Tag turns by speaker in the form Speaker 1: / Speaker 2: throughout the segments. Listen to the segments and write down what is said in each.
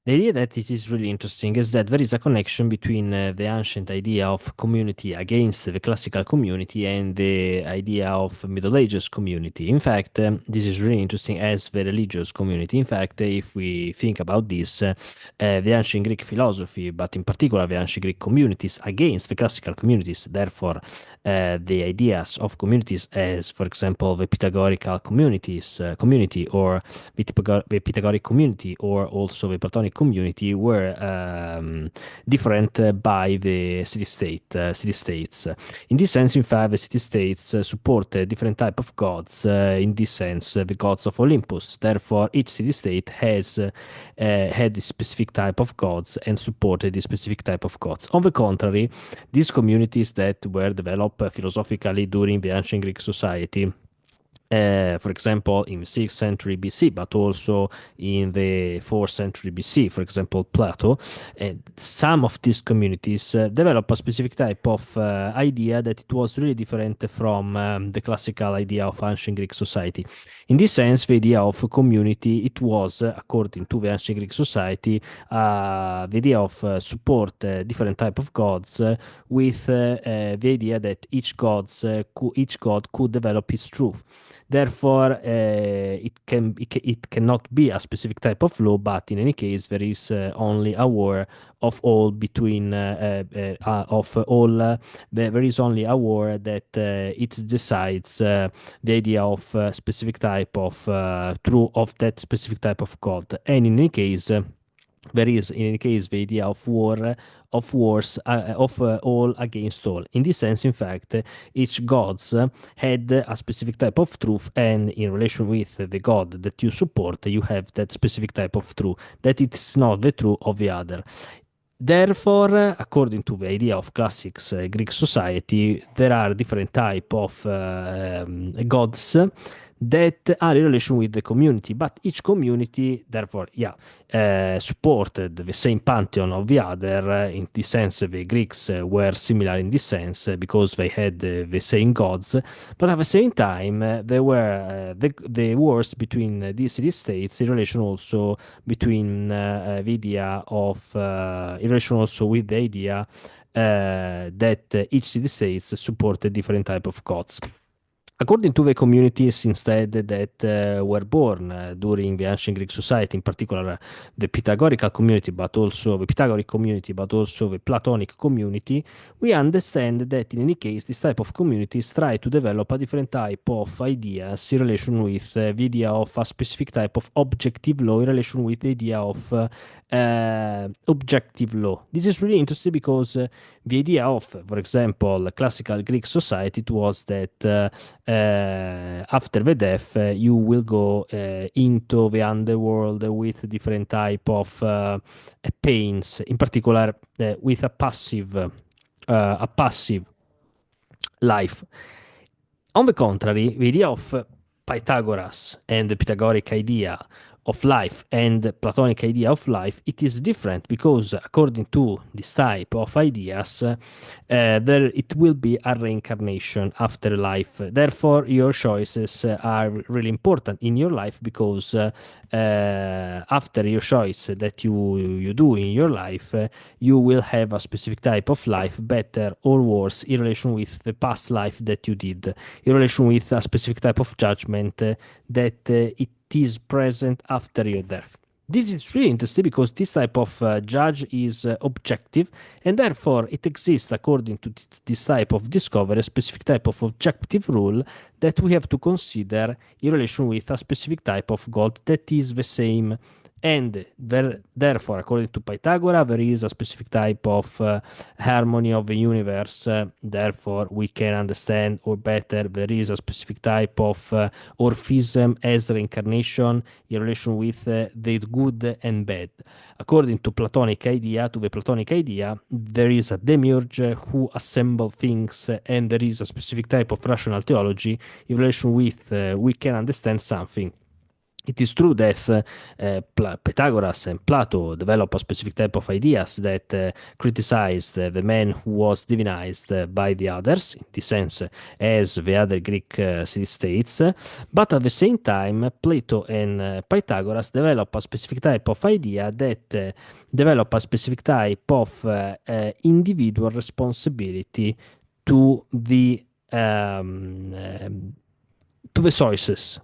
Speaker 1: The idea that it is really interesting is that there is a connection between the ancient idea of community against the classical community and the idea of Middle Ages community. In fact, this is really interesting as the religious community. In fact, if we think about this, the ancient Greek philosophy, but in particular the ancient Greek communities against the classical communities, therefore, the ideas of communities as, for example, the Pythagorean community, or the Pythagorean community, or also the Platonic community, were different by the city-states. In this sense, in fact, the city-states support a different type of gods. In this sense, the gods of Olympus. Therefore, each city-state has had a specific type of gods and supported a specific type of gods. On the contrary, these communities that were developed philosophically during the ancient Greek society, for example, in the 6th century BC, but also in the 4th century BC, for example, Plato, some of these communities develop a specific type of idea that it was really different from the classical idea of ancient Greek society. In this sense, the idea of community, it was, according to the ancient Greek society, the idea of support different type of gods with the idea that each god could develop its truth. Therefore, it cannot be a specific type of law, but in any case, there is only a war of all between of all. There is only a war that it decides the idea of specific type of true of that specific type of god, and in any case. There is, in any case, the idea of wars, of all against all. In this sense, in fact, each gods had a specific type of truth, and in relation with the god that you support, you have that specific type of truth, that it's not the truth of the other. Therefore, according to the idea of classics Greek society, there are different type of gods that are in relation with the community, but each community, therefore, supported the same pantheon of the other. In this sense, the Greeks were similar in this sense because they had the same gods, but at the same time, there were the wars between these city-states in relation also between the idea of in relation also with the idea that each city-states supported different type of gods. According to the communities instead that were born during the ancient Greek society, in particular the Pythagorean community, but also the Pythagorean community, but also the Platonic community, we understand that in any case, this type of communities try to develop a different type of ideas in relation with the idea of a specific type of objective law in relation with the idea of objective law. This is really interesting because the idea of, for example, classical Greek society, it was that after the death, you will go into the underworld with different type of pains, in particular with a passive life. On the contrary, the idea of Pythagoras and the Pythagorean idea of life and the Platonic idea of life, it is different because according to this type of ideas, there it will be a reincarnation after life. Therefore, your choices are really important in your life because after your choice that you do in your life, you will have a specific type of life, better or worse, in relation with the past life that you did, in relation with a specific type of judgment that it is present after your death. This is really interesting because this type of judge is objective, and therefore it exists according to this type of discovery, a specific type of objective rule that we have to consider in relation with a specific type of God that is the same. And therefore, according to Pythagoras, there is a specific type of harmony of the universe. Therefore, we can understand, or better, there is a specific type of orphism as reincarnation in relation with the good and bad. According to Platonic idea, to the Platonic idea, there is a demiurge who assemble things, and there is a specific type of rational theology in relation with we can understand something It is true that Pythagoras and Plato developed a specific type of ideas that criticized the man who was divinized by the others, in this sense, as the other Greek city-states. But at the same time, Plato and Pythagoras develop a specific type of idea that develop a specific type of individual responsibility to to the choices.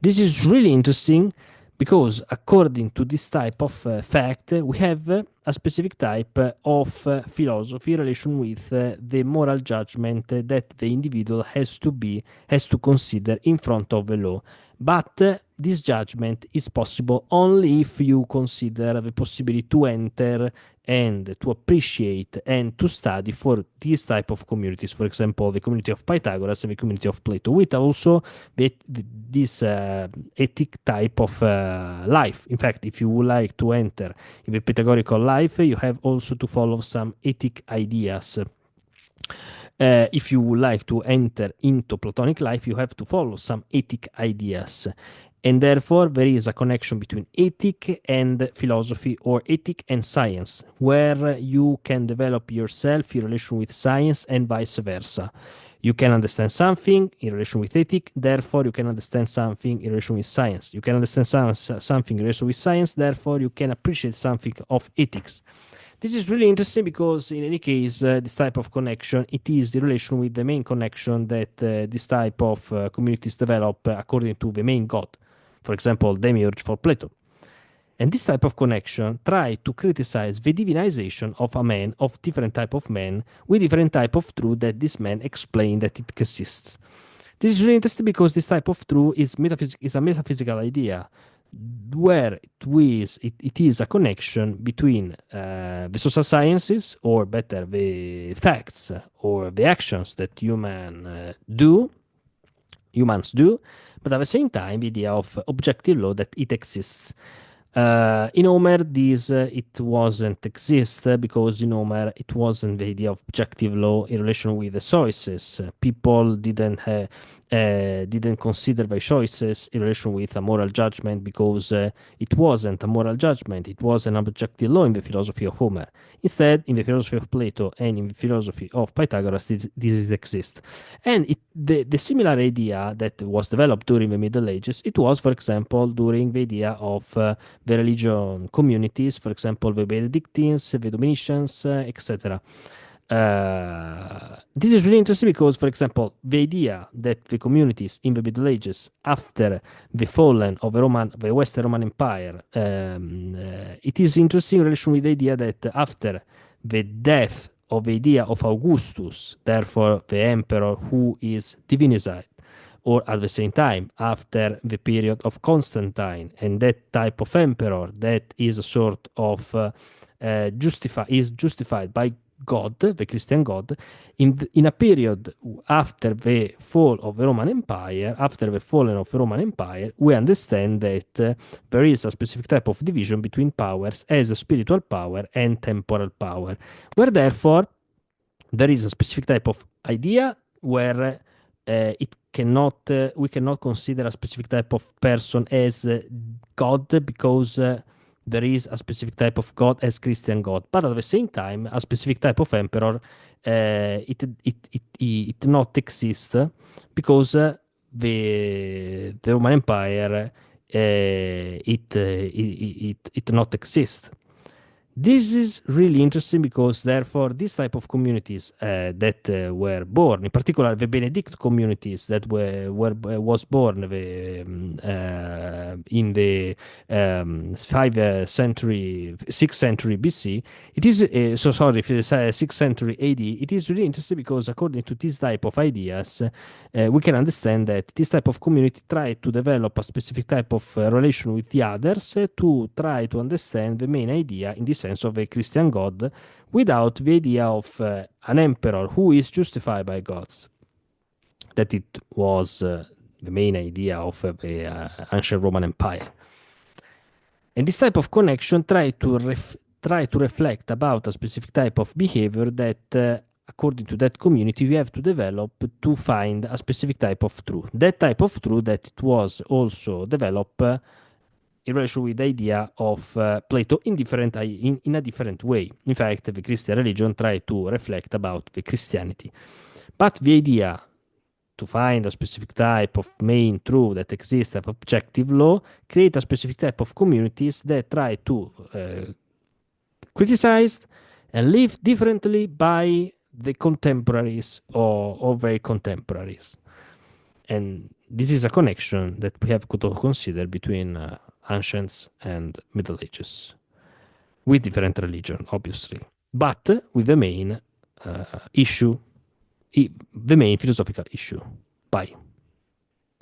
Speaker 1: This is really interesting because, according to this type of fact, we have a specific type of philosophy in relation with the moral judgment that the individual has to consider in front of the law. But this judgment is possible only if you consider the possibility to enter and to appreciate and to study for these type of communities. For example, the community of Pythagoras and the community of Plato, with also this ethic type of life. In fact, if you would like to enter in the Pythagorean life, you have also to follow some ethic ideas. If you would like to enter into Platonic life, you have to follow some ethic ideas. And therefore, there is a connection between ethic and philosophy, or ethic and science, where you can develop yourself in relation with science and vice versa. You can understand something in relation with ethic, therefore you can understand something in relation with science. You can understand something in relation with science, therefore you can appreciate something of ethics. This is really interesting because, in any case, this type of connection, it is the relation with the main connection that this type of communities develop according to the main god. For example, Demiurge for Plato. And this type of connection try to criticize the divinization of a man, of different type of man, with different type of truth that this man explained that it exists. This is really interesting because this type of truth is a metaphysical idea, where it is a connection between the social sciences, or better, the facts or the actions that humans do, but at the same time, the idea of objective law that it exists. In Homer, it wasn't exist because in Homer it wasn't the idea of objective law in relation with the choices. People didn't consider the choices in relation with a moral judgment because it wasn't a moral judgment. It was an objective law in the philosophy of Homer. Instead, in the philosophy of Plato and in the philosophy of Pythagoras, this exists. And the similar idea that was developed during the Middle Ages, it was, for example, during the idea of the religion communities, for example, the Benedictines, the Dominicians, etc. This is really interesting because, for example, the idea that the communities in the Middle Ages, after the fallen of the Western Roman Empire, it is interesting in relation with the idea that after the death of the idea of Augustus, therefore the emperor who is divinized, or at the same time, after the period of Constantine and that type of emperor that is a sort of justified by God, the Christian God, in a period after the fall of the Roman Empire, after the falling of the Roman Empire, we understand that there is a specific type of division between powers as a spiritual power and temporal power, where therefore there is a specific type of idea where we cannot consider a specific type of person as God because there is a specific type of God as Christian God, but at the same time, a specific type of emperor it not exist because the Roman Empire it not exist. This is really interesting because, therefore, this type of communities that were born, in particular the Benedict communities that was born in the 5th century, 6th century BC. It is so sorry, if it's 6th century AD. It is really interesting because, according to this type of ideas, we can understand that this type of community try to develop a specific type of relation with the others to try to understand the main idea in the sense of a Christian God, without the idea of an emperor who is justified by gods. That it was the main idea of the ancient Roman Empire. And this type of connection try to reflect about a specific type of behavior that according to that community, you have to develop to find a specific type of truth. That type of truth that it was also developed in relation with the idea of Plato in a different way. In fact, the Christian religion tried to reflect about the Christianity. But the idea to find a specific type of main truth that exists of objective law, create a specific type of communities that try to criticize and live differently by the contemporaries or their contemporaries. And this is a connection that we have to consider between ancients and Middle Ages, with different religion, obviously, but with the main issue, the main philosophical issue. Bye.